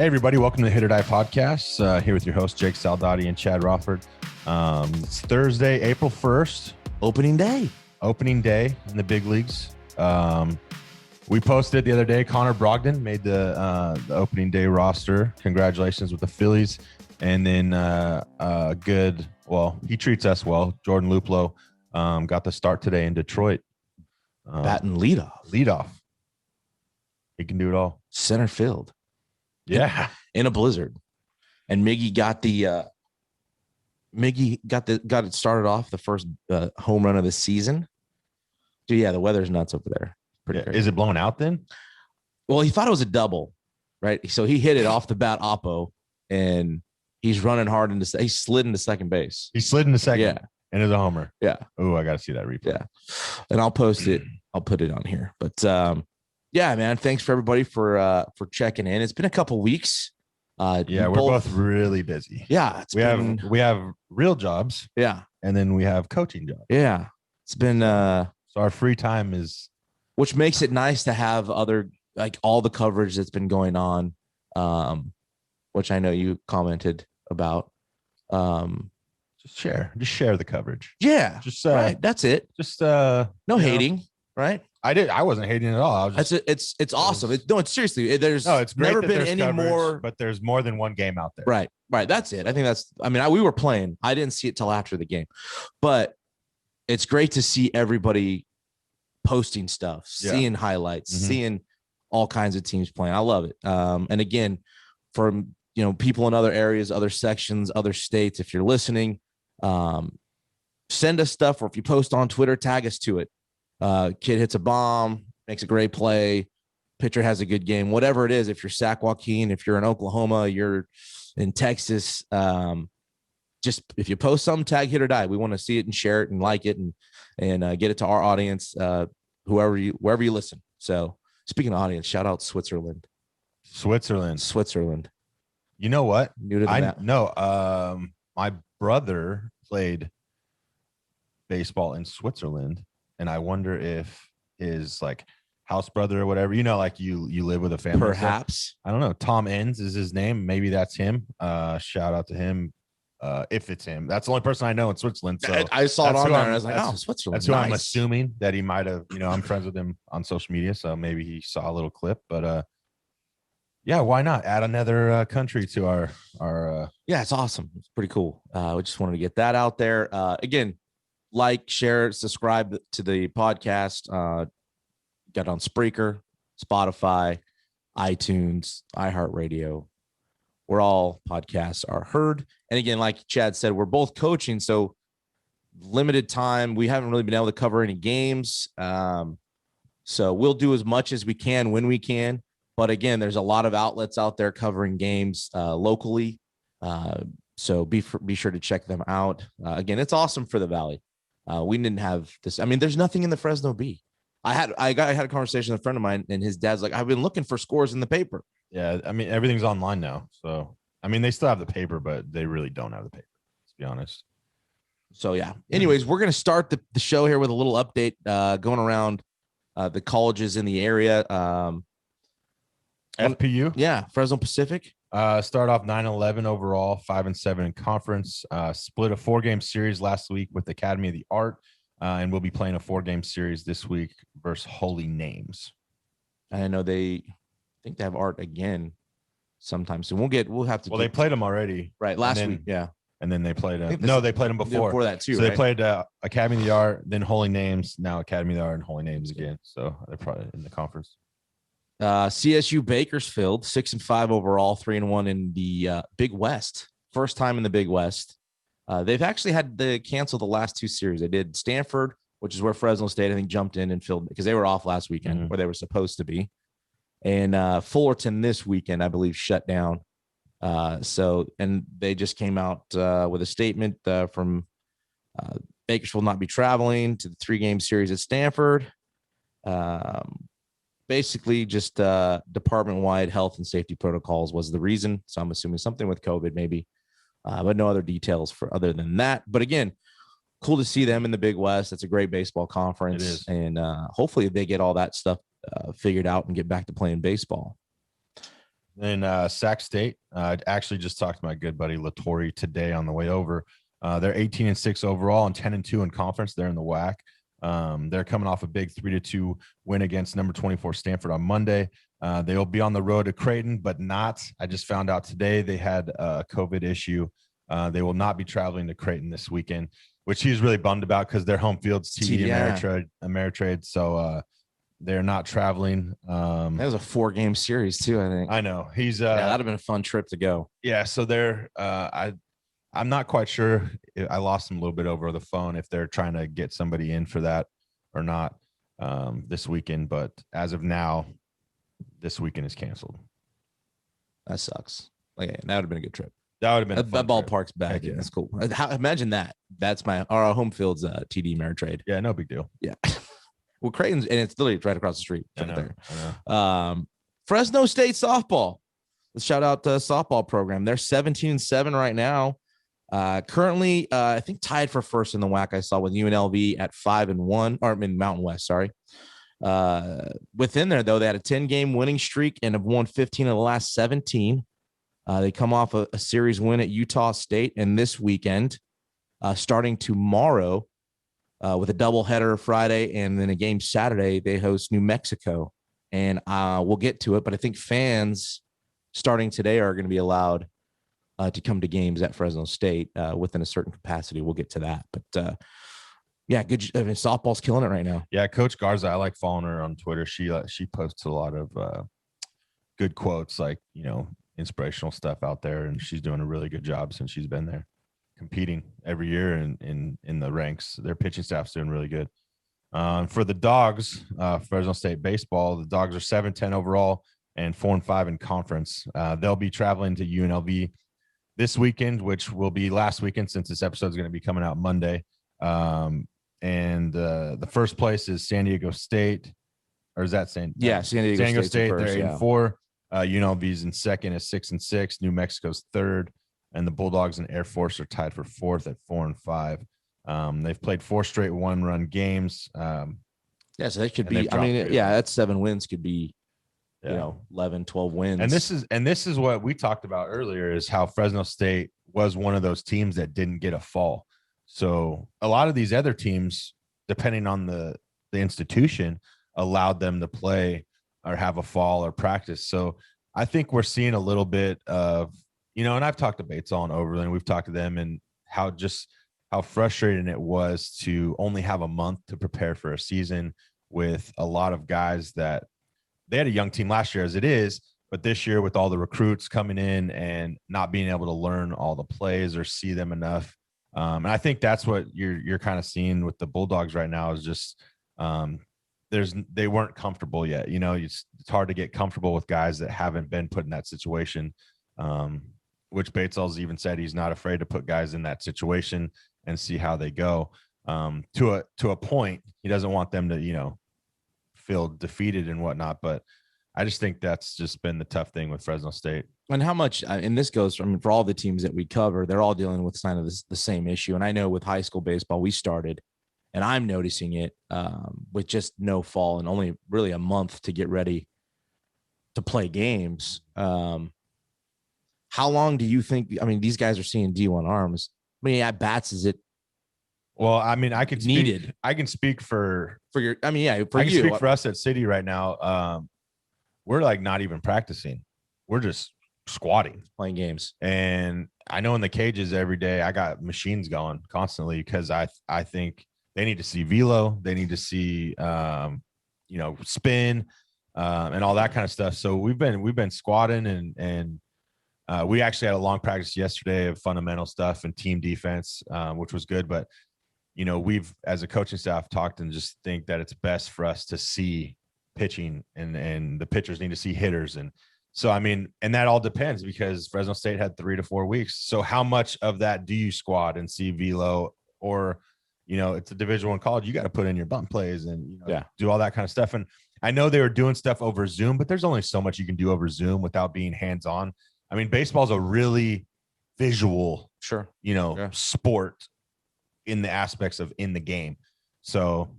Hey, everybody. Welcome to the HIT.OR.DIE podcast. Here with your host, Jake Saldati and Chad Rawford. It's Thursday, April 1st. Opening day In the big leagues. We posted the other day, Connor Brogdon made the opening day roster. Congratulations with the Phillies. And then he treats us well. Jordan Luplow got the start today in Detroit. Batting leadoff. He can do it all. Center field. Yeah. In a blizzard. And Miggy got it started off the first home run of the season. Dude, yeah, the weather's nuts over there. Pretty crazy. Is it blowing out then? Well, he thought it was a double, right? So he hit it off the bat oppo, and he's running hard he slid into second base. He slid into second. Yeah. And it's a homer. Yeah. Oh, I got to see that replay. Yeah. And I'll post it. I'll put it on here. But yeah, man, thanks for everybody for checking in. It's been a couple weeks. We're both really busy. Yeah. We have real jobs. Yeah. And then we have coaching jobs. Yeah. It's been so our free time is, which makes it nice to have all the coverage that's been going on, which I know you commented about. just share the coverage. Yeah. Just right. That's it. Just no hating, right? I wasn't hating at all. I was just, it's awesome. It's seriously. It's great never that been there's any coverage, more, but there's more than one game out there. Right. That's it. I think we were playing. I didn't see it till after the game, but it's great to see everybody posting stuff, seeing highlights, seeing all kinds of teams playing. I love it. And again, for people in other areas, other sections, other states, if you're listening, send us stuff, or if you post on Twitter, tag us to it. Kid hits a bomb, makes a great play, pitcher has a good game, whatever it is. If you're Sac Joaquin, if you're in Oklahoma, you're in Texas, just if you post something, tag HIT.OR.DIE. We want to see it and share it and like it and get it to our audience, wherever you listen. So speaking of audience, shout out Switzerland. You know what? New to the map. No, my brother played baseball in Switzerland, and I wonder if his house brother or whatever, you live with a family. Perhaps. I don't know. Tom Enns is his name. Maybe that's him. Shout out to him. If it's him, that's the only person I know in Switzerland. So I saw it on there and I was like, oh, Switzerland. That's who I'm assuming that he might have, I'm friends with him on social media. So maybe he saw a little clip, but yeah, why not add another country to our yeah, it's awesome. It's pretty cool. We just wanted to get that out there. Again, like, share, subscribe to the podcast. Got it on Spreaker, Spotify, iTunes, iHeartRadio, where all podcasts are heard. And again, like Chad said, we're both coaching, so limited time. We haven't really been able to cover any games. So we'll do as much as we can when we can. But again, there's a lot of outlets out there covering games locally. So be sure to check them out. Again, it's awesome for the Valley. We didn't have this. I mean, there's nothing in the Fresno Bee. I had a conversation with a friend of mine, and his dad's like, I've been looking for scores in the paper. Yeah, I mean, everything's online now. So, I mean, they still have the paper, but they really don't have the paper, to be honest. So, yeah. Anyways, we're going to start the show here with a little update going around the colleges in the area. FPU? Yeah, Fresno Pacific. Start off 9-11 overall, 5-7 in conference. Split a 4-game series last week with Academy of the Art, and we'll be playing a 4-game series this week versus Holy Names. I know I think they have Art again sometime soon. We'll have to. Well, they played them already, right? Last week, yeah. And then they played them. No, they played them before that too. So right? They played Academy of the Art, then Holy Names, now Academy of the Art and Holy Names again. So they're probably in the conference. CSU Bakersfield, 6-5 overall, 3-1 in the Big West. First time in the Big West. They've actually had to cancel the last 2 series. They did Stanford, which is where Fresno State, I think, jumped in and filled because they were off last weekend where they were supposed to be. And Fullerton this weekend, I believe, shut down. And they just came out with a statement from Bakersfield not be traveling to the 3-game series at Stanford. Basically just department-wide health and safety protocols was the reason. So I'm assuming something with COVID maybe, but no other details other than that. But again, cool to see them in the Big West. It's a great baseball conference. It is. And hopefully they get all that stuff figured out and get back to playing baseball. In Sac State, I actually just talked to my good buddy Lattori today on the way over. They're 18-6 overall and 10-2 in conference. They're in the WAC. They're coming off a big 3-2 win against number 24 Stanford on Monday. They will be on the road to Creighton, but not. I just found out today they had a COVID issue. They will not be traveling to Creighton this weekend, which he's really bummed about because their home field's TD Ameritrade. So they're not traveling. That was a 4-game series too, I think. I know. He's that'd have been a fun trip to go. Yeah, so they're I'm not quite sure. I lost them a little bit over the phone if they're trying to get somebody in for that or not this weekend. But as of now, this weekend is canceled. That sucks. Like, that would have been a good trip. That would have been that ballpark's back. Yeah, that's cool. Imagine that. That's our home field's TD Ameritrade. Yeah, no big deal. Yeah. Well, Creighton's, and it's literally right across the street. I know. Fresno State softball. Let's shout out the softball program. They're 17-7 right now. Currently, I think tied for first in the WAC. I saw with UNLV at 5-1, or in Mountain West. Sorry. Within there though, they had a 10-game winning streak and have won 15 of the last 17. They come off a series win at Utah State, and this weekend, starting tomorrow, with a doubleheader Friday and then a game Saturday, they host New Mexico. And we'll get to it, but I think fans starting today are going to be allowed to come to games at Fresno State within a certain capacity. We'll get to that. But yeah, good. I mean, softball's killing it right now. Yeah, Coach Garza, I like following her on Twitter. She posts a lot of good quotes, like, inspirational stuff out there, and she's doing a really good job since she's been there, competing every year in the ranks. Their pitching staff's doing really good. For the Dogs, Fresno State baseball, the Dogs are 7-10 overall and 4-5 in conference. They'll be traveling to UNLV this weekend, which will be last weekend since this episode is going to be coming out Monday. And the first place is San Diego State, or is that San Diego State? They're 8-4. UNLV's in second at 6-6. New Mexico's third, and the Bulldogs and Air Force are tied for fourth at 4-5. They've played 4 straight 1-run games. So that could be. I mean, that's 7 wins. Could be, 11, 12 wins. And this is what we talked about earlier, is how Fresno State was one of those teams that didn't get a fall. So a lot of these other teams, depending on the institution, allowed them to play or have a fall or practice. So I think we're seeing a little bit of, and I've talked to Batesall and Overland. We've talked to them and how frustrating it was to only have a month to prepare for a season, with a lot of guys that they had a young team last year as it is, but this year with all the recruits coming in and not being able to learn all the plays or see them enough. And I think that's what you're kind of seeing with the Bulldogs right now, is just they weren't comfortable yet. It's hard to get comfortable with guys that haven't been put in that situation, which Batesall's even said he's not afraid to put guys in that situation and see how they go. To a point, he doesn't want them to, feel defeated and whatnot. But I just think that's just been the tough thing with Fresno State. And how much, and this goes for all the teams that we cover, they're all dealing with kind of the same issue. And I know with high school baseball, we started, and I'm noticing it with just no fall and only really a month to get ready to play games. How long do you think? I mean, these guys are seeing D1 arms. I mean, at bats, is it? Well, I mean, I can speak for your. I mean, yeah, I can speak for us at City right now. We're like not even practicing. We're just squatting, playing games. And I know in the cages every day, I got machines going constantly, because I think they need to see velo, they need to see spin, and all that kind of stuff. So we've been squatting, and we actually had a long practice yesterday of fundamental stuff and team defense, which was good. But we've, as a coaching staff, talked and just think that it's best for us to see pitching, and the pitchers need to see hitters. And so, I mean, and that all depends, because Fresno State had 3 to 4 weeks. So how much of that do you squat and see velo, or, it's a Division I college, you got to put in your bunt plays and do all that kind of stuff. And I know they were doing stuff over Zoom, but there's only so much you can do over Zoom without being hands-on. I mean, baseball's a really visual, sport in the aspects of in the game. So,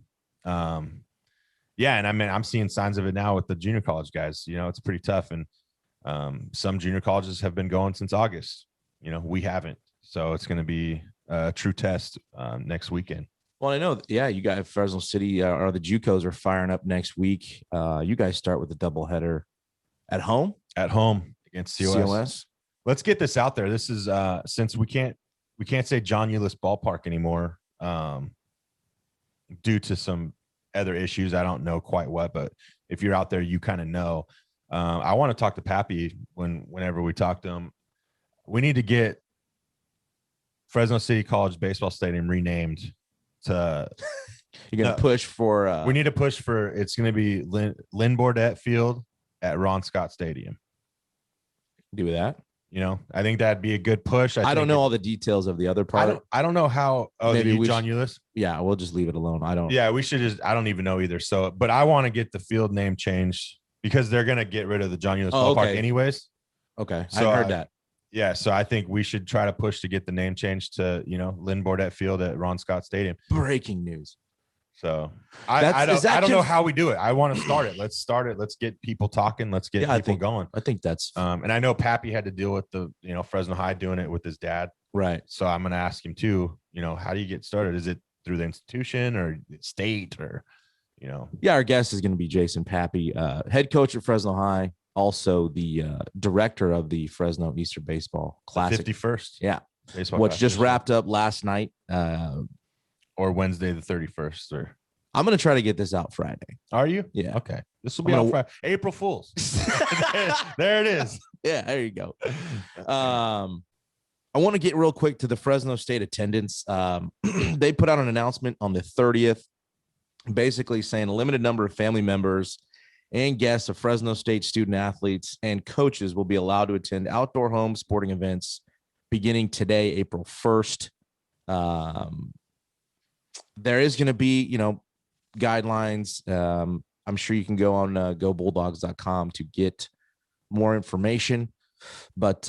and I mean, I'm seeing signs of it now with the junior college guys. It's pretty tough. And Some junior colleges have been going since August. We haven't. So it's going to be a true test next weekend. Well, I know, yeah, you got Fresno City or the JUCOs are firing up next week. You guys start with a doubleheader at home? At home against COS. Let's get this out there. This is since we can't say John Eulis Ballpark anymore due to some other issues. I don't know quite what, but if you're out there, you kind of know. I want to talk to Papi whenever we talk to him. We need to get Fresno City College Baseball Stadium renamed to. You're gonna push for. We need to push for. It's going to be Lynn Bordette Field at Ron Scott Stadium. Do that. I think that'd be a good push. I don't know all the details of the other part. I don't know how. Oh, maybe John Eulis. Yeah, we'll just leave it alone. I don't. Yeah, we should just. I don't even know either. So, but I want to get the field name changed because they're gonna get rid of the John Eulis Ballpark anyways. Okay, so I heard that. Yeah, so I think we should try to push to get the name changed to Lynn Bordette Field at Ron Scott Stadium. Breaking news. So I don't know how we do it. I want to start it. Let's start it. Let's get people talking. Let's get people going. I think that's and I know Papi had to deal with the Fresno High doing it with his dad. Right. So I'm gonna ask him too. How do you get started? Is it through the institution or state or Yeah, our guest is going to be Jason Papi, head coach at Fresno High, also the director of the Fresno Easter Baseball Classic. 51st. Yeah. Baseball which just wrapped up last night. Or Wednesday the 31st. Or I'm going to try to get this out Friday. Are you? Yeah. Okay. This will be on Friday. April Fools. there it is. Yeah, there you go. I want to get real quick to the Fresno State attendance. They put out an announcement on the 30th, basically saying a limited number of family members and guests of Fresno State student athletes and coaches will be allowed to attend outdoor home sporting events beginning today, April 1st. There is going to be, guidelines. I'm sure you can go on gobulldogs.com to get more information, but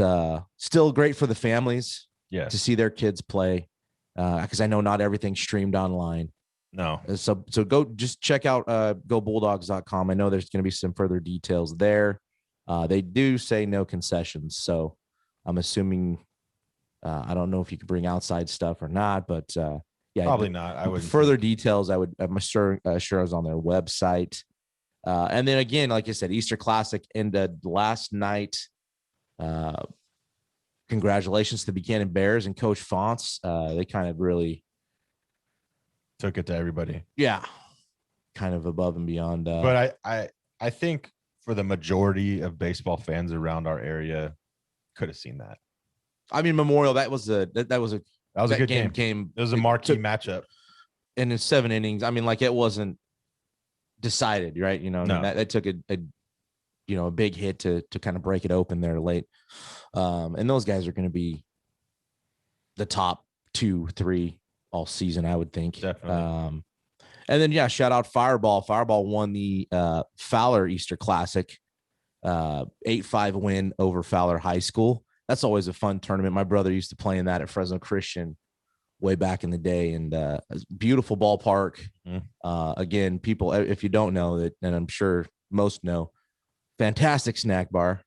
still great for the families to see their kids play. Because I know not everything's streamed online. No. So go just check out gobulldogs.com. I know there's going to be some further details there. They do say no concessions. So I'm assuming, I don't know if you can bring outside stuff or not, but yeah, probably not. I would further details. I'm sure is on their website. And then again, like I said, Easter Classic ended last night. Congratulations to the Buchanan Bears and Coach Fonts. They kind of really took it to everybody. Yeah, kind of above and beyond. But I think for the majority of baseball fans around our area, could have seen that. I mean, Memorial. That was a good game. It was a marquee matchup, and in 7 innings. I mean, like it wasn't decided, right? No. That took a big hit to kind of break it open there late. And those guys are going to be the top 2-3 all season, I would think. Definitely. And then shout out Fireball. Fireball won the Fowler Easter Classic, 8-5 win over Fowler High School. That's always a fun tournament. My brother used to play in that at Fresno Christian way back in the day, and beautiful ballpark. Again, people, if you don't know that, and I'm sure most know, fantastic snack bar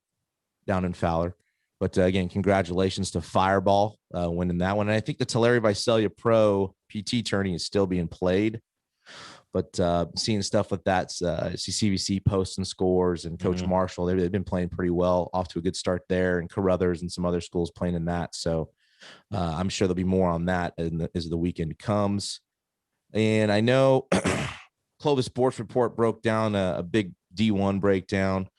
down in Fowler. But again, congratulations to Fireball winning that one. And I think the Tulare Visalia Pro PT tourney is still being played. But seeing stuff with that, CVC posting scores and Coach Marshall, they've been playing pretty well, off to a good start there, and Carruthers and some other schools playing in that. So I'm sure there'll be more on that as the weekend comes. And I know Clovis Sports Report broke down a big D1 breakdown.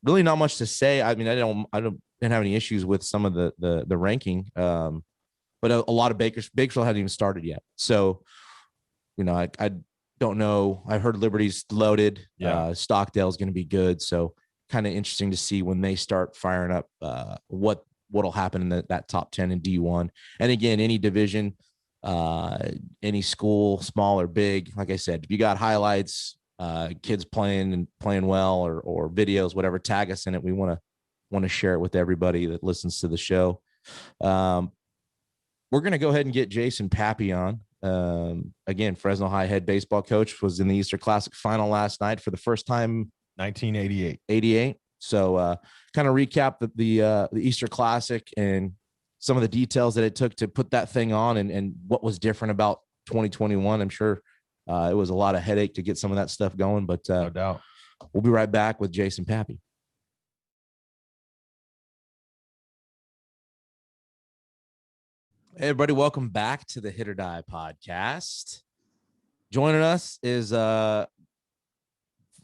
Really not much to say. I mean, I didn't have any issues with some of the ranking, but a lot of Bakersfield hadn't even started yet. So, I don't know. I heard Liberty's loaded. Yeah. Stockdale's going to be good. So kind of interesting to see when they start firing up what'll happen in that top 10 in D1. And again, any division, any school, small or big, like I said, if you got highlights, kids playing well or videos, whatever, tag us in it. We want to share it with everybody that listens to the show. We're going to go ahead and get Jason Papi on. Again, Fresno High head baseball coach, was in the Easter Classic final last night for the first time. 1988. 88. So kind of recap the Easter Classic and some of the details that it took to put that thing on and what was different about 2021. I'm sure it was a lot of headache to get some of that stuff going, but No doubt. We'll be right back with Jason Papi. Hey, everybody, welcome back to the HIT.OR.DIE podcast. Joining us is a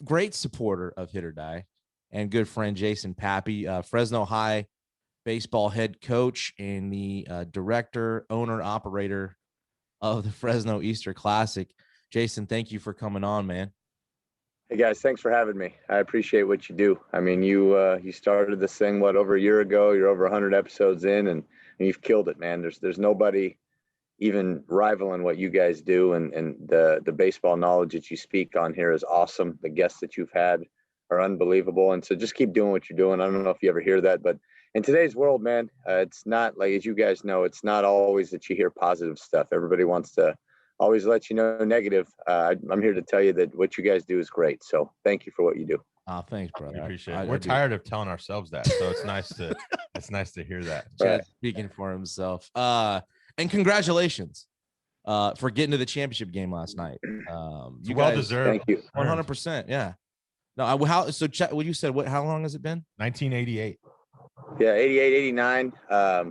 great supporter of HIT.OR.DIE and good friend Jason Papi, Fresno High baseball head coach and the director, owner, operator of the Fresno Easter Classic. Jason, thank you for coming on, man. Hey guys, thanks for having me. I appreciate what you do. I mean, you started this thing over a year ago. You're over 100 episodes in, and you've killed it, man. There's nobody even rivaling what you guys do, and the baseball knowledge that you speak on here is awesome. The guests that you've had are unbelievable, and so just keep doing what you're doing. I don't know if you ever hear that, but in today's world, man, it's not like, as you guys know, it's not always that you hear positive stuff. Everybody wants to always let you know negative. I'm here to tell you that what you guys do is great. So thank you for what you do. Oh, thanks, brother. We appreciate it. We're tired of telling ourselves that, so it's nice to hear that. Right. Speaking for himself. And congratulations for getting to the championship game last night. You well deserved. Thank you. 100%. Yeah. No, how so? What you said? How long has it been? 1988. Yeah, 88, 89.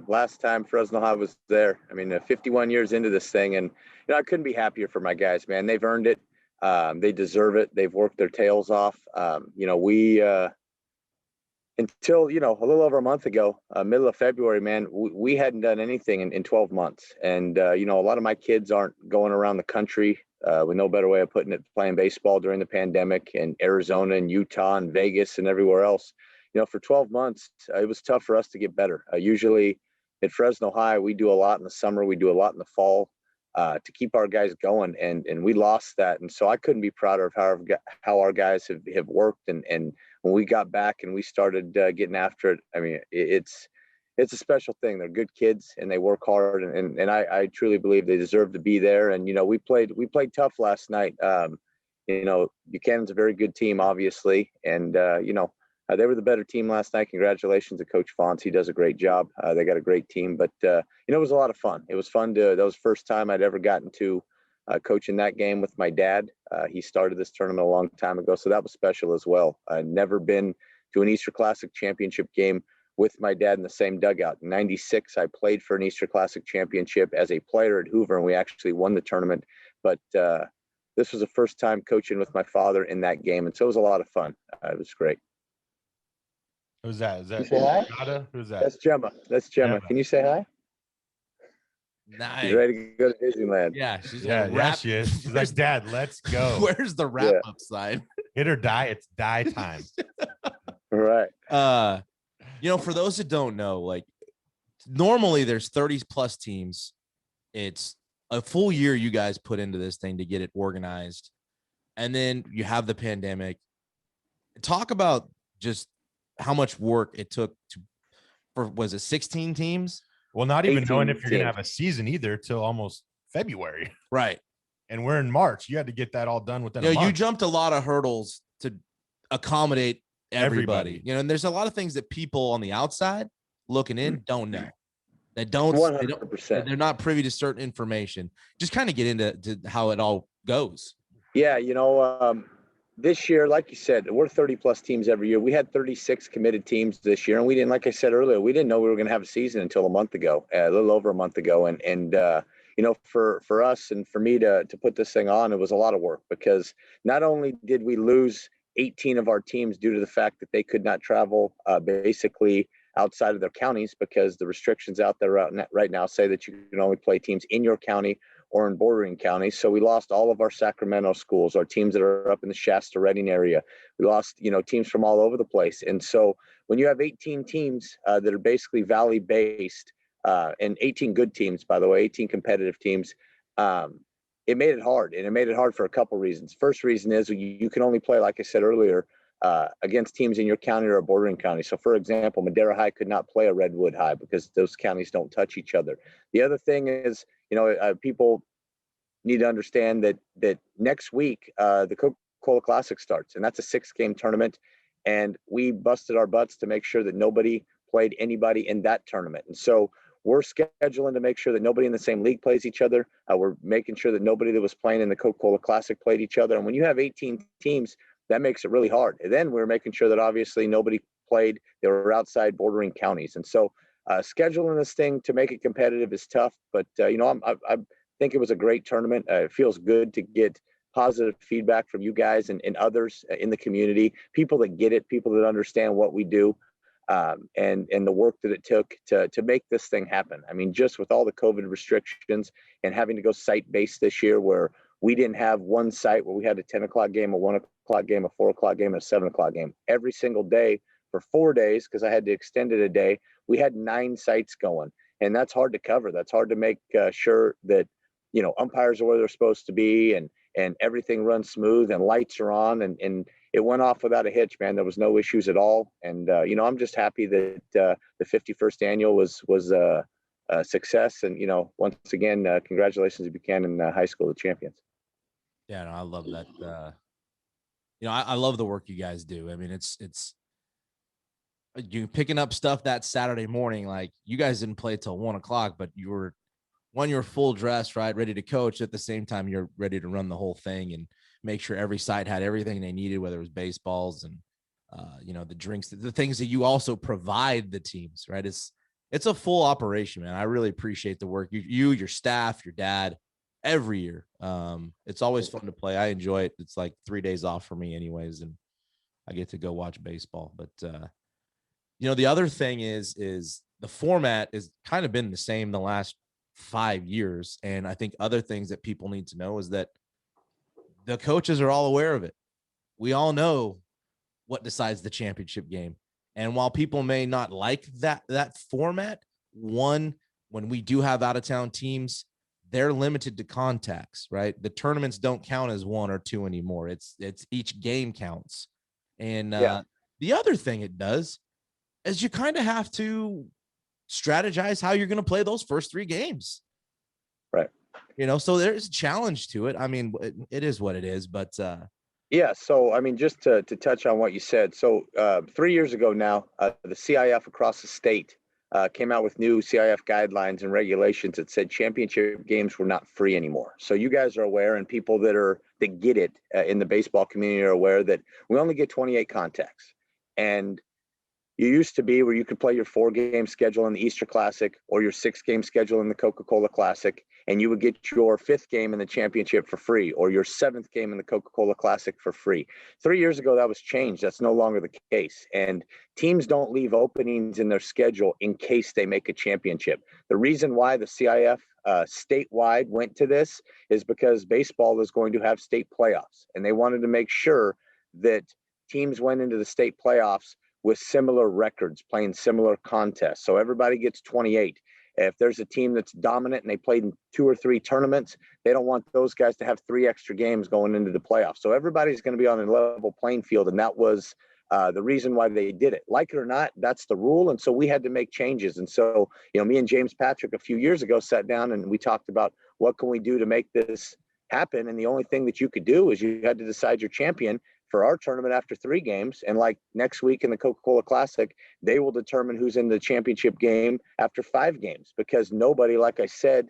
Last time Fresno High was there. I mean, 51 years into this thing, and I couldn't be happier for my guys, man. They've earned it. They deserve it. They've worked their tails off. We until a little over a month ago, middle of February, man, we hadn't done anything in 12 months. And a lot of my kids aren't going around the country with no better way of putting it, playing baseball during the pandemic in Arizona and Utah and Vegas and everywhere else. For 12 months, it was tough for us to get better. Usually at Fresno High, we do a lot in the summer. We do a lot in the fall to keep our guys going. And we lost that. And so I couldn't be prouder of how our guys have worked. And when we got back and we started getting after it, I mean, it's a special thing. They're good kids and they work hard. And I truly believe they deserve to be there. And, we played tough last night. Buchanan's a very good team, obviously. And, they were the better team last night. Congratulations to Coach Fonts. He does a great job. They got a great team, but it was a lot of fun. It was fun that was the first time I'd ever gotten to coaching that game with my dad. He started this tournament a long time ago, so that was special as well. I'd never been to an Easter Classic championship game with my dad in the same dugout. In '96, I played for an Easter Classic championship as a player at Hoover, and we actually won the tournament. But this was the first time coaching with my father in that game, and so it was a lot of fun. It was great. Who's that? Is that Gada? Who's that? That's Gemma. Gemma. Can you say hi? Nice. She's ready to go to Disneyland. Yeah, she is. She's like, Dad, let's go. Where's the wrap-up sign? Hit or die. It's die time. All right. For those that don't know, like normally there's 30 plus teams. It's a full year you guys put into this thing to get it organized, and then you have the pandemic. Talk about just how much work it took was it 16 teams? Well, not even knowing if you're going to have a season either till almost February. Right. And we're in March. You had to get that all done within a month. You jumped a lot of hurdles to accommodate everybody. And there's a lot of things that people on the outside looking in don't know. They don't 100%. They're not privy to certain information. Just kind of get into how it all goes. Yeah, this year, like you said, we're 30 plus teams every year. We had 36 committed teams this year, and we didn't, like I said earlier, we didn't know we were going to have a season until a month ago, a little over a month ago. And for us and for me to put this thing on, it was a lot of work, because not only did we lose 18 of our teams due to the fact that they could not travel basically outside of their counties, because the restrictions out there right now say that you can only play teams in your county or in bordering counties. So we lost all of our Sacramento schools, our teams that are up in the Shasta Redding area. We lost, teams from all over the place. And so when you have 18 teams that are basically Valley based, and 18 good teams, by the way, 18 competitive teams, it made it hard. And it made it hard for a couple reasons. First reason is you can only play, like I said earlier, against teams in your county or a bordering county. So for example, Madera High could not play a Redwood High because those counties don't touch each other. The other thing is, people need to understand that next week the Coca-Cola Classic starts, and that's a 6-game tournament. and we busted our butts to make sure that nobody played anybody in that tournament. And so we're scheduling to make sure that nobody in the same league plays each other. We're making sure that nobody that was playing in the Coca-Cola Classic played each other. And when you have 18 teams, that makes it really hard. And then we're making sure that obviously nobody played. They were outside bordering counties. And so scheduling this thing to make it competitive is tough. But, I think it was a great tournament. It feels good to get positive feedback from you guys and others in the community, people that get it, people that understand what we do. And the work that it took to make this thing happen. I mean, just with all the COVID restrictions and having to go site-based this year, where we didn't have one site where we had a 10 o'clock game, a 1 o'clock game, a 4 o'clock game, and a 7 o'clock game. Every single day for 4 days, because I had to extend it a day, we had 9 sites going. And that's hard to cover. That's hard to make sure that, umpires are where they're supposed to be and everything runs smooth and lights are on and it went off without a hitch, man. There was no issues at all. And, I'm just happy that the 51st annual was a success. And, once again, congratulations to Buchanan High School, the champions. Yeah, no, I love that. I love the work you guys do. I mean, it's you picking up stuff that Saturday morning. Like, you guys didn't play till 1 o'clock, but you're full dressed, right? Ready to coach. At the same time, you're ready to run the whole thing and make sure every site had everything they needed, whether it was baseballs and, the drinks, the things that you also provide the teams, right? It's a full operation, man. I really appreciate the work. Your staff, your dad, every year. It's always fun to play. I enjoy it. It's like 3 days off for me anyways. And I get to go watch baseball. But, the other thing is the format has kind of been the same the last 5 years. And I think other things that people need to know is that the coaches are all aware of it. We all know what decides the championship game. And while people may not like that format, when we do have out of town teams, they're limited to contacts, right? The tournaments don't count as 1 or 2 anymore. It's each game counts. And the other thing it does is you kind of have to strategize how you're going to play those first 3 games. Right. So there's a challenge to it. I mean, it is what it is, but yeah. So, I mean, just to touch on what you said. So 3 years ago now, the CIF across the state came out with new CIF guidelines and regulations that said championship games were not free anymore. So you guys are aware, and people that get it in the baseball community are aware that we only get 28 contacts. And you used to be where you could play your 4-game schedule in the Easter Classic or your 6-game schedule in the Coca-Cola Classic, and you would get your 5th game in the championship for free, or your 7th game in the Coca-Cola Classic for free. 3 years ago, that was changed. That's no longer the case. And teams don't leave openings in their schedule in case they make a championship. The reason why the CIF statewide went to this is because baseball is going to have state playoffs, and they wanted to make sure that teams went into the state playoffs with similar records, playing similar contests. So everybody gets 28. If there's a team that's dominant and they played in 2 or 3 tournaments, they don't want those guys to have 3 extra games going into the playoffs. So everybody's going to be on a level playing field, and that was the reason why they did it. Like it or not, that's the rule, and so we had to make changes. And so, me and James Patrick a few years ago sat down and we talked about what can we do to make this happen, and the only thing that you could do is you had to decide your champion for our tournament after 3 games. And like next week in the Coca-Cola Classic, they will determine who's in the championship game after 5 games, because nobody, like I said,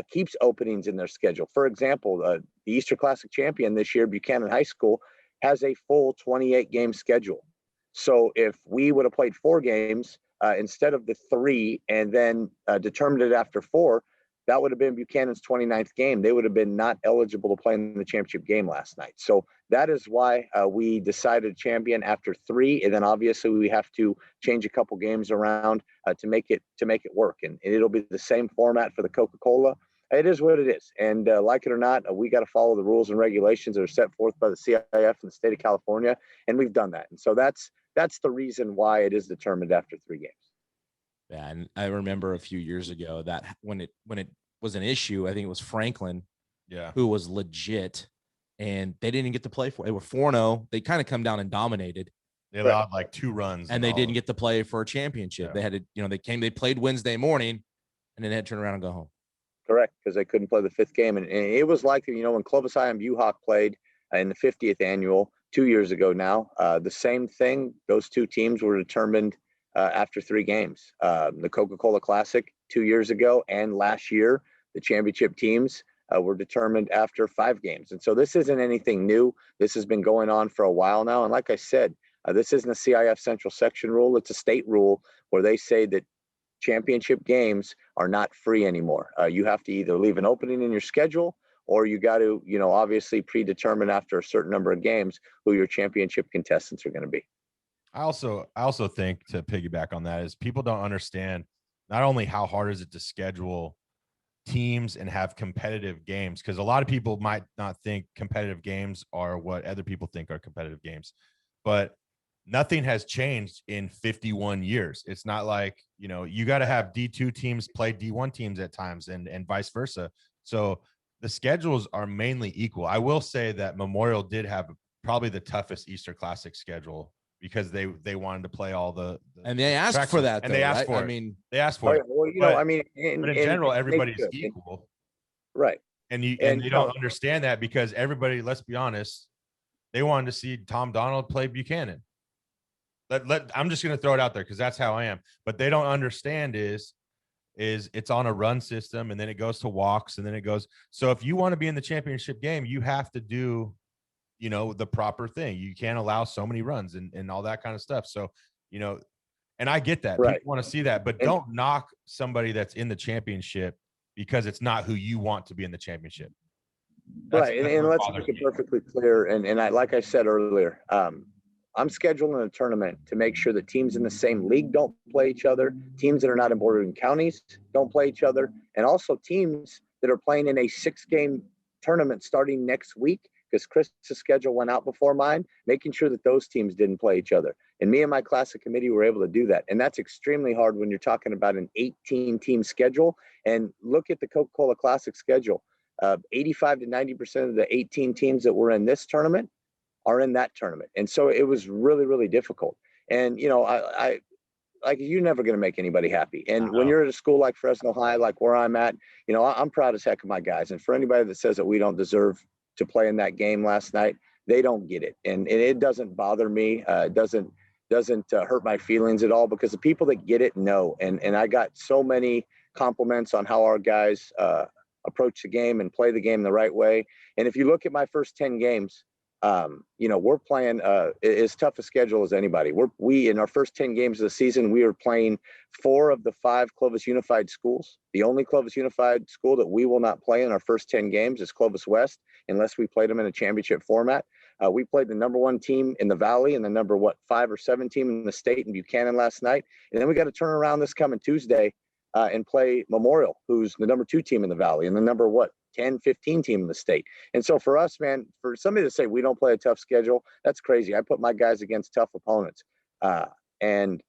keeps openings in their schedule. For example, the Easter Classic champion this year, Buchanan High School, has a full 28-game schedule. So if we would have played 4 games instead of the 3 and then determined it after 4, that would have been Buchanan's 29th game. They would have been not eligible to play in the championship game last night. So that is why we decided champion after 3, and then obviously we have to change a couple games around to make it work. And it'll be the same format for the Coca-Cola. It is what it is, and like it or not, we got to follow the rules and regulations that are set forth by the CIF in the state of California, and we've done that. And so that's the reason why it is determined after 3 games. Yeah, and I remember a few years ago that when it was an issue, I think it was Franklin, who was legit, and they didn't get to play for. They were 4-0. They kind of come down and dominated. They allowed like 2 runs, and they didn't get to play for a championship. They had to, they played Wednesday morning, and then they had to turn around and go home. Correct, because they couldn't play the 5th game, and it was like when Clovis High and Buhawk played in the 50th annual. 2 years ago now. The same thing. Those two teams were determined after 3 games. The Coca-Cola Classic 2 years ago and last year, the championship teams were determined after 5 games. And so this isn't anything new. This has been going on for a while now. And like I said, this isn't a CIF Central Section rule. It's a state rule where they say that championship games are not free anymore. You have to either leave an opening in your schedule, or you got to, obviously predetermine after a certain number of games who your championship contestants are going to be. I also think, to piggyback on that, is people don't understand not only how hard is it to schedule teams and have competitive games, because a lot of people might not think competitive games are what other people think are competitive games, but nothing has changed in 51 years. It's not like, you got to have D2 teams play D1 teams at times and vice versa. So the schedules are mainly equal. I will say that Memorial did have probably the toughest Easter Classic schedule, because they wanted to play all the and they asked for that, and though, they asked right? for it. I mean, they asked for it. Well, but in general, everybody's equal, right? And they don't understand that, because everybody, let's be honest, they wanted to see Tom Donald play Buchanan. I'm just going to throw it out there because that's how I am. But they don't understand is it's on a run system, and then it goes to walks, and then it goes. So if you want to be in the championship game, you have to do, the proper thing. You can't allow so many runs and all that kind of stuff. So, and I get that. Right. People want to see that, but don't knock somebody that's in the championship because it's not who you want to be in the championship. Right. And let's make it perfectly clear. And like I said earlier, I'm scheduling a tournament to make sure that teams in the same league don't play each other, teams that are not in bordering counties don't play each other, and also teams that are playing in a 6-game tournament starting next week, because Chris's schedule went out before mine, making sure that those teams didn't play each other. And me and my Classic committee were able to do that. And that's extremely hard when you're talking about an 18-team schedule. And look at the Coca-Cola Classic schedule. 85 to 90% of the 18 teams that were in this tournament are in that tournament. And so it was really, really difficult. And, I like, you're never going to make anybody happy. And when you're at a school like Fresno High, like where I'm at, I'm proud as heck of my guys. And for anybody that says that we don't deserve to play in that game last night, they don't get it. And it doesn't bother me. It doesn't hurt my feelings at all, because the people that get it know. And I got so many compliments on how our guys approach the game and play the game the right way. And if you look at my first 10 games, we're playing as tough a schedule as anybody. We in our first 10 games of the season, we were playing 4 of the 5 Clovis Unified schools. The only Clovis Unified school that we will not play in our first 10 games is Clovis West, unless we played them in a championship format. We played the number 1 team in the Valley and the number 5 or 7 team in the state in Buchanan last night. And then we got to turn around this coming Tuesday and play Memorial, who's the number 2 team in the Valley and the number 10, 15 team in the state. And so for us, man, for somebody to say we don't play a tough schedule, that's crazy. I put my guys against tough opponents, and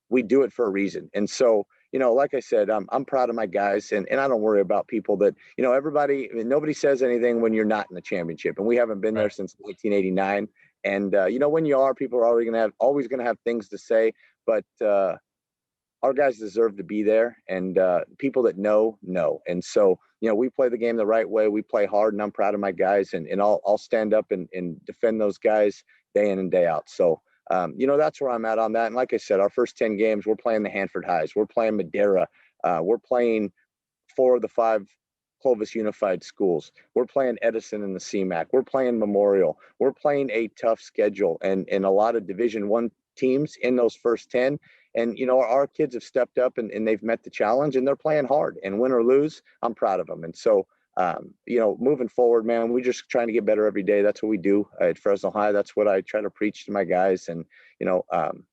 we do it for a reason. And so, like I said, I'm proud of my guys, and I don't worry about people that, nobody says anything when you're not in the championship, and we haven't been there since 1989. And when you are, people are always going to have things to say, but our guys deserve to be there, and people that know. And so, we play the game the right way. We play hard, and I'm proud of my guys, and I'll stand up and defend those guys day in and day out. So, that's where I'm at on that. And like I said, our first 10 games, we're playing the Hanford Highs. We're playing Madera. We're playing 4 of the 5 Clovis Unified schools. We're playing Edison in the CMAC. We're playing Memorial. We're playing a tough schedule and a lot of Division I teams in those first 10. And, our kids have stepped up and they've met the challenge, and they're playing hard, and win or lose, I'm proud of them. And so, moving forward, man, we're just trying to get better every day. That's what we do at Fresno High. That's what I try to preach to my guys. And,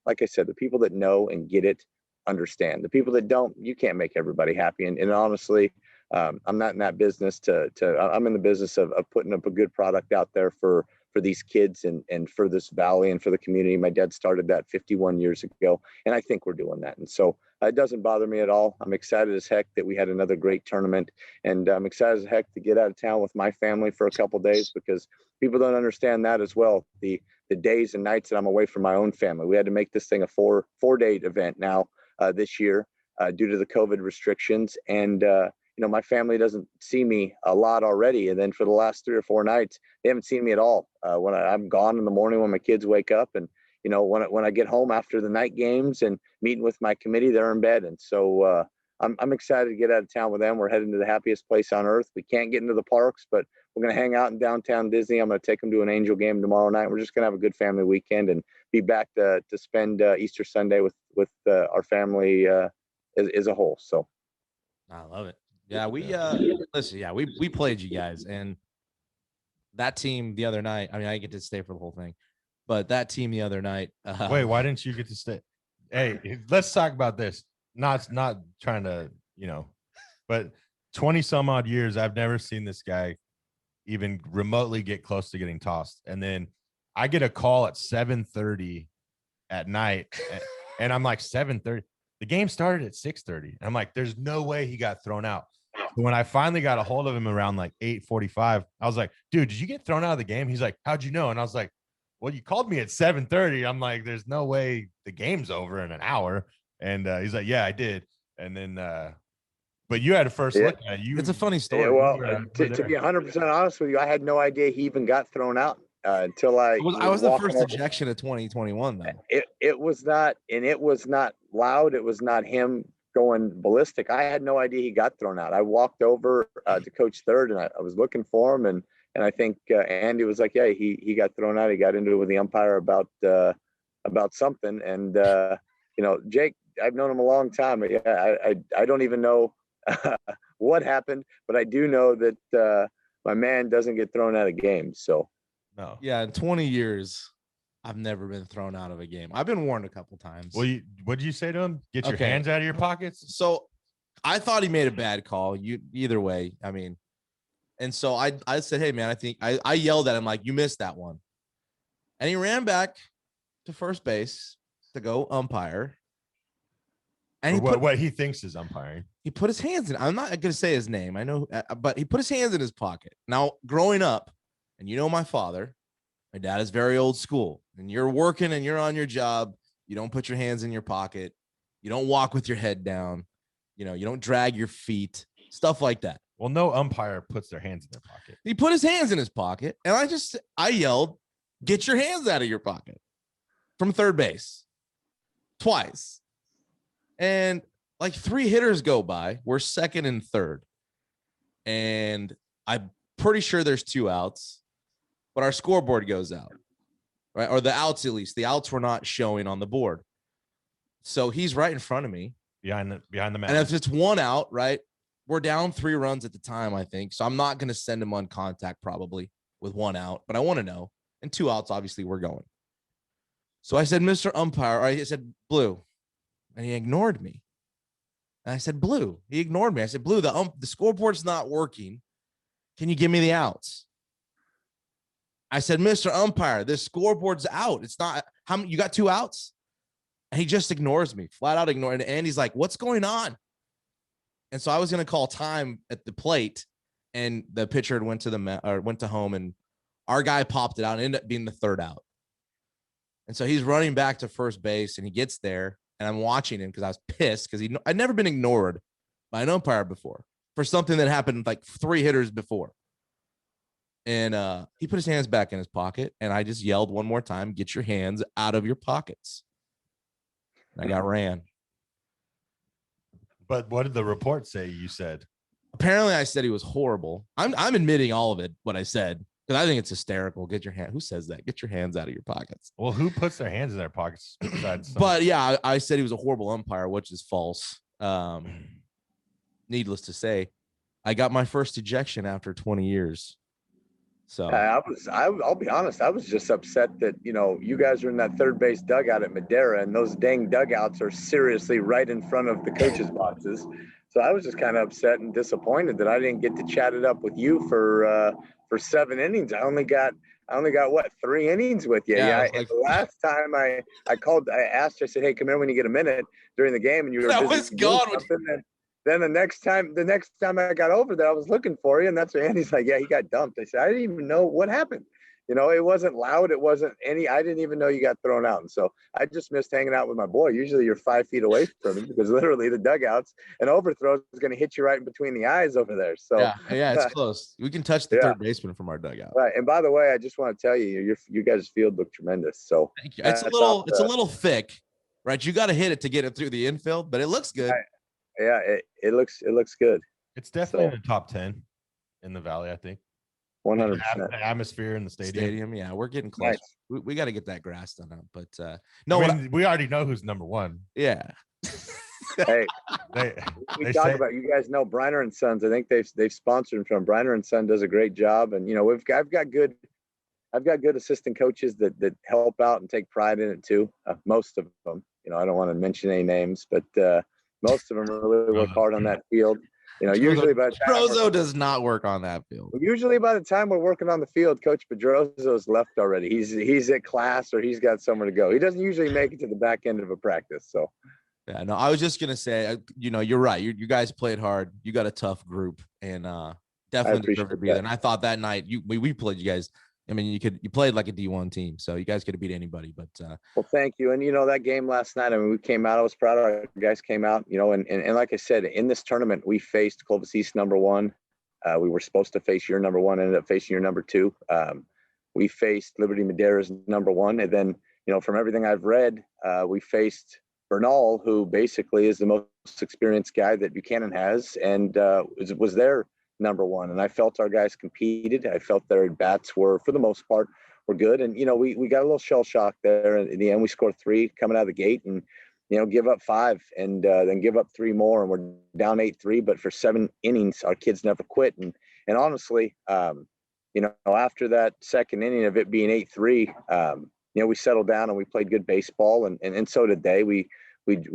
like I said, the people that know and get it understand. The people that don't, you can't make everybody happy. And honestly, I'm not in that business I'm in the business of putting up a good product out there for these kids and for this valley and for the community. My dad started that 51 years ago, and I think we're doing that. And so it doesn't bother me at all. I'm excited as heck that we had another great tournament, and I'm excited as heck to get out of town with my family for a couple of days, because people don't understand that as well. The days and nights that I'm away from my own family. We had to make this thing a four-day event now this year due to the COVID restrictions. And my family doesn't see me a lot already. And then for the last 3 or 4 nights, they haven't seen me at all. When I'm gone in the morning, when my kids wake up, and, when I get home after the night games and meeting with my committee, they're in bed. And so I'm excited to get out of town with them. We're heading to the happiest place on earth. We can't get into the parks, but we're going to hang out in downtown Disney. I'm going to take them to an Angel game tomorrow night. We're just going to have a good family weekend and be back to spend Easter Sunday with our family as a whole. So I love it. Yeah, we listen. Yeah, we played you guys, and that team the other night. I mean, I get to stay for the whole thing, but that team the other night. Wait, why didn't you get to stay? Hey, let's talk about this. Not trying to, but 20 some odd years, I've never seen this guy even remotely get close to getting tossed. And then I get a call at 7:30 at night, and I'm like, 7:30. The game started at 6:30. I'm like, there's no way he got thrown out. But when I finally got a hold of him around like 8:45, I was like, dude, did you get thrown out of the game? He's like, how'd you know? And I was like, well, you called me at 7:30. I'm like, there's no way the game's over in an hour. And he's like, yeah, I did. And then, but you had a first look at it. It's a funny story. Yeah, well, to be 100% honest with you, I had no idea he even got thrown out until I was the first ejection of 2021, though. It was not, and it was not loud. It was not him going ballistic. I had no idea he got thrown out. I walked over to Coach Third, and I was looking for him, and I think Andy was like, yeah, he got thrown out. He got into it with the umpire about something, and Jake, I've known him a long time. But yeah, I don't even know what happened, but I do know that my man doesn't get thrown out of games. So no. Yeah, in 20 years, I've never been thrown out of a game. I've been warned a couple times. Well, what did you say to him? Get your hands out of your pockets. So I thought he made a bad call. Either way, I mean, and so I said, hey man, I think I yelled at him like, you missed that one, and he ran back to first base to go umpire. And what he thinks is umpiring. He put his hands in. I'm not going to say his name. I know, but he put his hands in his pocket. Now, growing up, and my father, my dad is very old school. And you're working and you're on your job. You don't put your hands in your pocket. You don't walk with your head down. You don't drag your feet. Stuff like that. Well, no umpire puts their hands in their pocket. He put his hands in his pocket, and I yelled, "Get your hands out of your pocket!" from third base, twice. And like 3 hitters go by. We're second and third. And I'm pretty sure there's 2 outs, but our scoreboard goes out, right? Or the outs, at least. The outs were not showing on the board. So he's right in front of me. Behind the man. And if it's 1 out, right, we're down 3 runs at the time, I think. So I'm not going to send him on contact probably with 1 out, but I want to know. And 2 outs, obviously, we're going. So I said, Mr. Umpire, I said, blue. And he ignored me. And I said, blue. He ignored me. I said, blue, the scoreboard's not working. Can you give me the outs? I said, Mr. Umpire, this scoreboard's out. It's not. You got 2 outs? And he just ignores me, flat out ignoring. And Andy's like, what's going on? And so I was going to call time at the plate, and the pitcher went to home, and our guy popped it out and ended up being the 3rd out. And so he's running back to first base, and he gets there. And I'm watching him because I was pissed because I'd never been ignored by an umpire before for something that happened like 3 hitters before. And he put his hands back in his pocket, and I just yelled one more time, get your hands out of your pockets. And I got ran. But what did the report say you said? Apparently I said he was horrible. I'm admitting all of it, what I said. Because I think it's hysterical. Who says that? Get your hands out of your pockets. Well, who puts their hands in their pockets besides But yeah, I said he was a horrible umpire, which is false. Needless to say, I got my first ejection after 20 years. So I'll be honest, I was just upset that, you guys are in that third base dugout at Madera, and those dang dugouts are seriously right in front of the coaches' boxes. So I was just kind of upset and disappointed that I didn't get to chat it up with you for 7 innings. I only got what, 3 innings with you. Yeah. The last time I asked you, I said, hey, come here when you get a minute during the game, and you were that was gone. Then the next time I got over there, I was looking for you, and that's when Andy's like, yeah, he got dumped. I said, I didn't even know what happened. You know, it wasn't loud. It wasn't I didn't even know you got thrown out. And so I just missed hanging out with my boy. Usually you're 5 feet away from him because literally the dugouts and overthrow is going to hit you right in between the eyes over there. So yeah, it's close. We can touch the third baseman from our dugout. Right. And by the way, I just want to tell you, you guys' field looked tremendous. So thank you. It's a little thick, right? You got to hit it to get it through the infield, but it looks good. Yeah, it looks good. It's definitely in the top 10 in the Valley, I think. 100%. The atmosphere in the stadium. Yeah, we're getting close. Nice. We got to get that grass done up, but no, we already know who's number one. Yeah. Hey, we talk about, you guys know Briner and Sons. I think they've sponsored him from. Briner and Son does a great job, and you know I've got good assistant coaches that help out and take pride in it too. Most of them, you know, I don't want to mention any names, but most of them really work hard on that field. You know, usually by the time Pedrozo does not work on that field. Usually by the time we're working on the field, Coach Pedrozo's left already. He's at class or he's got somewhere to go. He doesn't usually make it to the back end of a practice. So yeah, no, I was just gonna say, you know, you're right. You guys played hard. You got a tough group, and definitely deserve to be there. And I thought that night we played you guys. I mean, you played like a D1 team, so you guys could have beat anybody. But well, thank you. And you know that game last night. I mean, we came out. I was proud. Our guys came out. You know, and like I said, in this tournament, we faced Clovis East #1. We were supposed to face your #1. Ended up facing your #2. We faced Liberty Madera's #1, and then you know, from everything I've read, we faced Bernal, who basically is the most experienced guy that Buchanan has, and was their #1. And I felt our guys competed. I felt their at-bats were, for the most part, were good. And, you know, we got a little shell shock there. And in the end, we scored 3 coming out of the gate and, you know, give up 5 and then give up 3 more. And we're down 8-3. But for 7 innings, our kids never quit. And honestly, you know, after that second inning of it being 8-3, you know, we settled down and we played good baseball. And so did they. We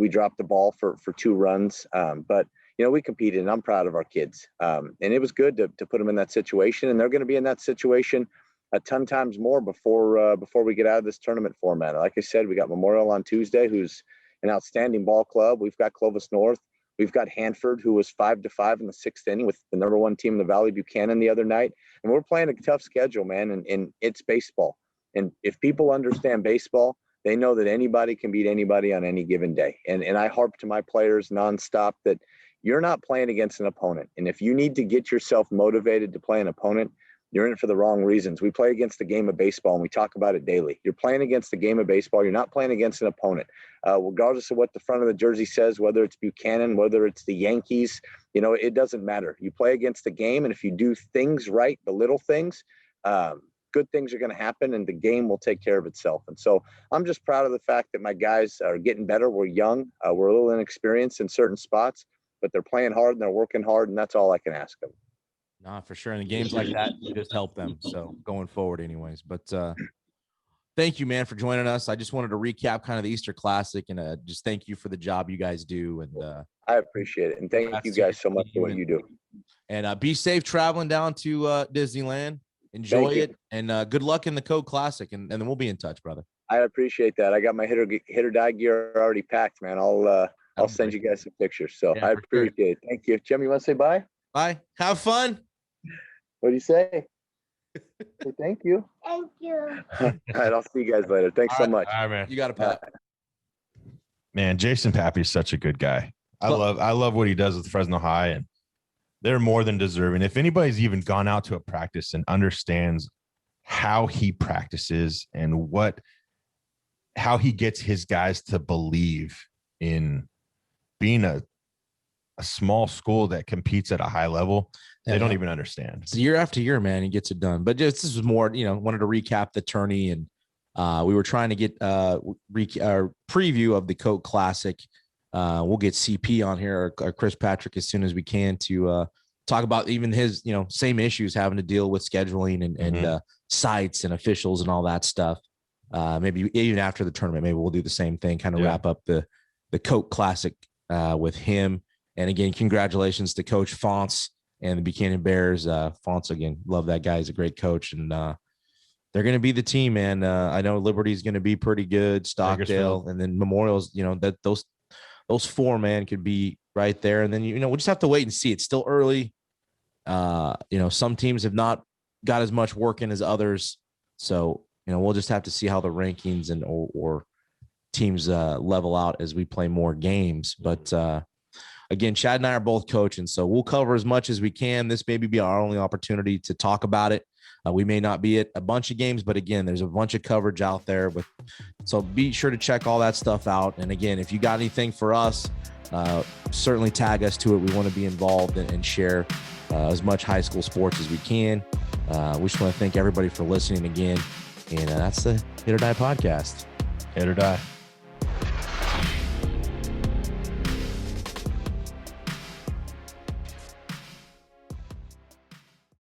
dropped the ball for 2 runs. But you know, we competed, and I'm proud of our kids. And it was good to put them in that situation, and they're going to be in that situation a ton times more before we get out of this tournament format. Like I said, we got Memorial on Tuesday, who's an outstanding ball club. We've got Clovis North. We've got Hanford, who was 5-5 in the 6th inning with the #1 team in the Valley, Buchanan, the other night. And we're playing a tough schedule, man, and it's baseball. And if people understand baseball, they know that anybody can beat anybody on any given day. And I harp to my players nonstop that you're not playing against an opponent. And if you need to get yourself motivated to play an opponent, you're in it for the wrong reasons. We play against the game of baseball, and we talk about it daily. You're playing against the game of baseball. You're not playing against an opponent. Regardless of what the front of the jersey says, whether it's Buchanan, whether it's the Yankees, you know, it doesn't matter. You play against the game, and if you do things right, the little things, good things are going to happen, and the game will take care of itself. And so I'm just proud of the fact that my guys are getting better. We're young. We're a little inexperienced in certain spots, but they're playing hard and they're working hard, and that's all I can ask them. Nah, for sure. And in games like that, you just help them. So going forward anyways, but thank you, man, for joining us. I just wanted to recap kind of the Easter Classic and just thank you for the job you guys do. And I appreciate it. And thank you guys so much for what you do. And be safe traveling down to Disneyland. Enjoy it. And good luck in the Code Classic. And then we'll be in touch, brother. I appreciate that. I got my HIT.OR.DIE gear already packed, man. I'll send you guys some pictures. So yeah, I appreciate it. Thank you. Jim, you want to say bye? Bye. Have fun. What do you say? Thank you. Thank you. All right. I'll see you guys later. Thanks so much. All right, man. You got a pat. Man, Jason Papi is such a good guy. I love what he does with Fresno High, and they're more than deserving. If anybody's even gone out to a practice and understands how he practices and how he gets his guys to believe in being a small school that competes at a high level, they don't even understand. It's year after year, man, he gets it done. But just this was more, you know, wanted to recap the tourney, and we were trying to get preview of the Code Classic. We'll get CP on here or Chris Patrick as soon as we can to talk about even his, you know, same issues having to deal with scheduling and sites and officials and all that stuff. Maybe even after the tournament, maybe we'll do the same thing, kind of wrap up the Code Classic with him. And again, congratulations to Coach Fonts and the Buchanan Bears. Fonts, again, love that guy. He's a great coach, and they're going to be the team, man. I know Liberty's going to be pretty good, Stockdale, and then Memorial's, you know, that those 4, man, could be right there. And then, you know, we'll just have to wait and see. It's still early. You know, some teams have not got as much work in as others. So, we'll just have to see how the rankings and or teams level out as we play more games. But again, Chad and I are both coaching, so we'll cover as much as we can. This may be our only opportunity to talk about it. We may not be at a bunch of games, but again, there's a bunch of coverage out there. So be sure to check all that stuff out. And again, if you got anything for us, certainly tag us to it. We want to be involved and share as much high school sports as we can. We just want to thank everybody for listening again. And that's the Hit or Die podcast. Hit or Die.